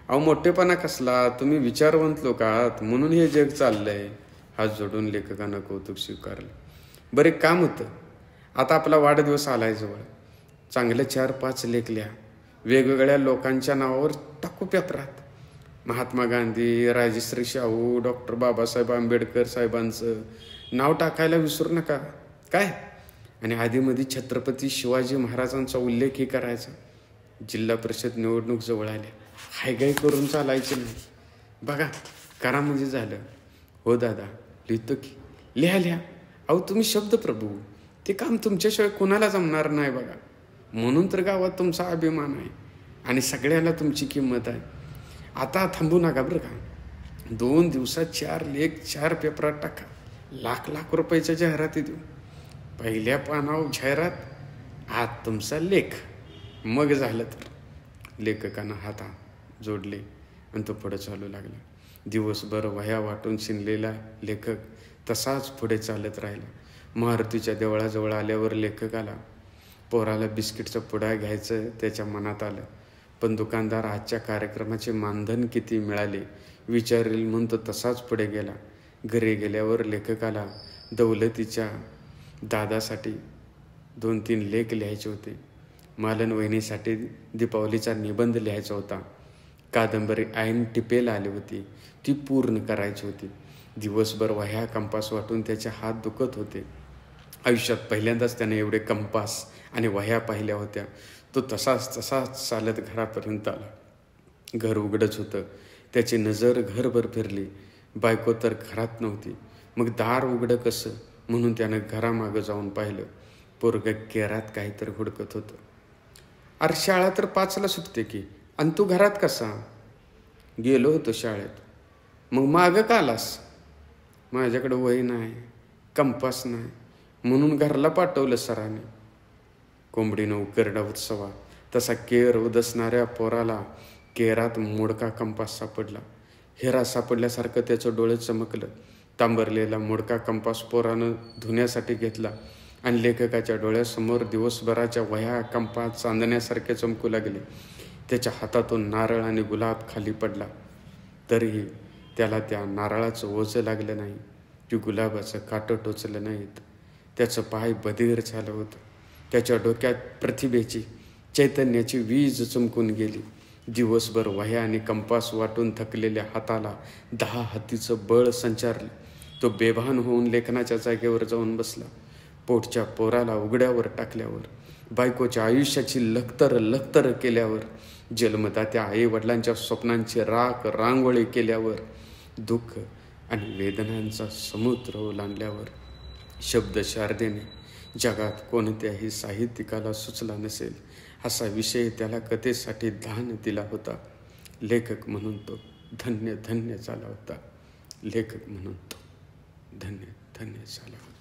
अहो, मोठेपणा कसला, तुम्ही विचारवंत लोक आहात म्हणून हे जग चाललंय. हात जोडून लेखकानं कौतुक स्वीकारलं. बरं, एक काम होतं. आता आपला वाढदिवस आलाय जवळ. चांगले 4-5 लेख लिहा, वेगवेगळ्या लोकांच्या नावावर टाकू पेपरात. महात्मा गांधी, राजश्री शाहू, डॉक्टर बाबासाहेब आंबेडकर साहेबांचं नाव टाकायला विसरू नका काय. आणि आधीमध्ये छत्रपती शिवाजी महाराजांचा उल्लेखही करायचा. जिल्हा परिषद निवडणूक जवळ आल्या, हायगाय करून चालायचे नाही. बघा, करा म्हणजे झालं. हो दादा, लिहितो की. लिहा लिहा. अहो, तुम्ही शब्दप्रभू, ते काम तुमच्याशिवाय कुणाला जमणार नाही बघा. म्हणून तर गावात तुमचा अभिमान आहे आणि सगळ्याला तुमची किंमत आहे. आता थांबू नका बरं का. 2 दिवसात 4 लेख 4 पेपरात टाका. लाख रुपयाच्या जाहिराती देऊ. पहिल्या पानावर जाहिरात, आत तुमचा लेख. मग झालं तर. लेखकानं हात जोडले आणि तो पुढे चालू लागला. दिवसभर वह्या वाटून शिनलेला लेखक तसाच पुढे चालत राहिला. मारुतीच्या देवळाजवळ आल्यावर लेखकाला पोराला बिस्किटचा पुडा घ्यायचं त्याच्या मनात आलं. पण दुकानदार आजच्या कार्यक्रमाचे मानधन किती मिळाले विचारेल म्हणून तो तसाच पुढे गेला. घरी गेल्यावर लेखकाला दौलतीच्या दादासाठी 2-3 लेख लिहायचे होते. मालन वहिनीसाठी दीपावलीचा निबंध लिहायचा होता. कादंबरी ऐन टिपेला आली होती, ती पूर्ण करायची होती. दिवसभर वह्या कंपास वाटून त्याचे हात दुखत होते. आयुष्यात पहिल्यांदाच त्याने एवढे कंपास आणि वह्या पाहिल्या होत्या. तो तसाच चालत घरापर्यंत आला. घर उघडच होतं. त्याची नजर घरभर फिरली. बायको तर घरात नव्हती. मग दार उघडं कसं म्हणून त्यानं घरामागं जाऊन पाहिलं. पोरगं केरात काहीतरी हुडकत होतं. अरे, शाळा तर 5ला सुटते की, आणि तू घरात कसा? गेलो होतो शाळेत. मग मागं का आलास? माझ्याकडे वही नाही, कंपास नाही, म्हणून घरला पाठवलं सराने. कोंबडीनं उकरडा उत्सवा तसा केर उदसणाऱ्या पोराला केरात मोडका कंपास सापडला. हिरा सापडल्यासारखं त्याचं डोळे चमकलं. तांबरलेला मोडका कंपास पोरानं धुण्यासाठी घेतला आणि लेखकाच्या डोळ्यासमोर दिवसभराच्या वह्या कंपास चांदण्यासारखे चमकू लागले. त्याच्या हातातून नारळ आणि गुलाब खाली पडला. तरीही त्याला त्या नारळाचं ओझं लागलं नाही की गुलाबाचं काटं टोचलं नाहीत. त्याचं पाय बधीर झालं होतं. त्याच्या डोक्यात प्रतिभेची, चैतन्याची वीज चमकून गेली. दिवसभर वह्या आणि कंपास वाटून थकलेल्या हाताला 10 हत्तीचं बळ संचारलं. तो बेभान होऊन लेखनाच्या जागेवर जाऊन बसला. पोटच्या पोराला उघड्यावर टाकल्यावर, बायकोच्या आयुष्याची लखतर केल्यावर, जन्मदात्या आई वडिलांच्या स्वप्नांची रांगोळी केल्यावर, दुःख आणि वेदनांचा समुद्र ओलांडल्यावर, शब्द शारदेने जगात कोणत्याही साहित्यिकाला सुचला नसेल असा विषय त्याला कथेसाठी दान दिला होता. लेखक म्हणून तो धन्य झाला होता. लेखक म्हणून तो धन्य झाला होता.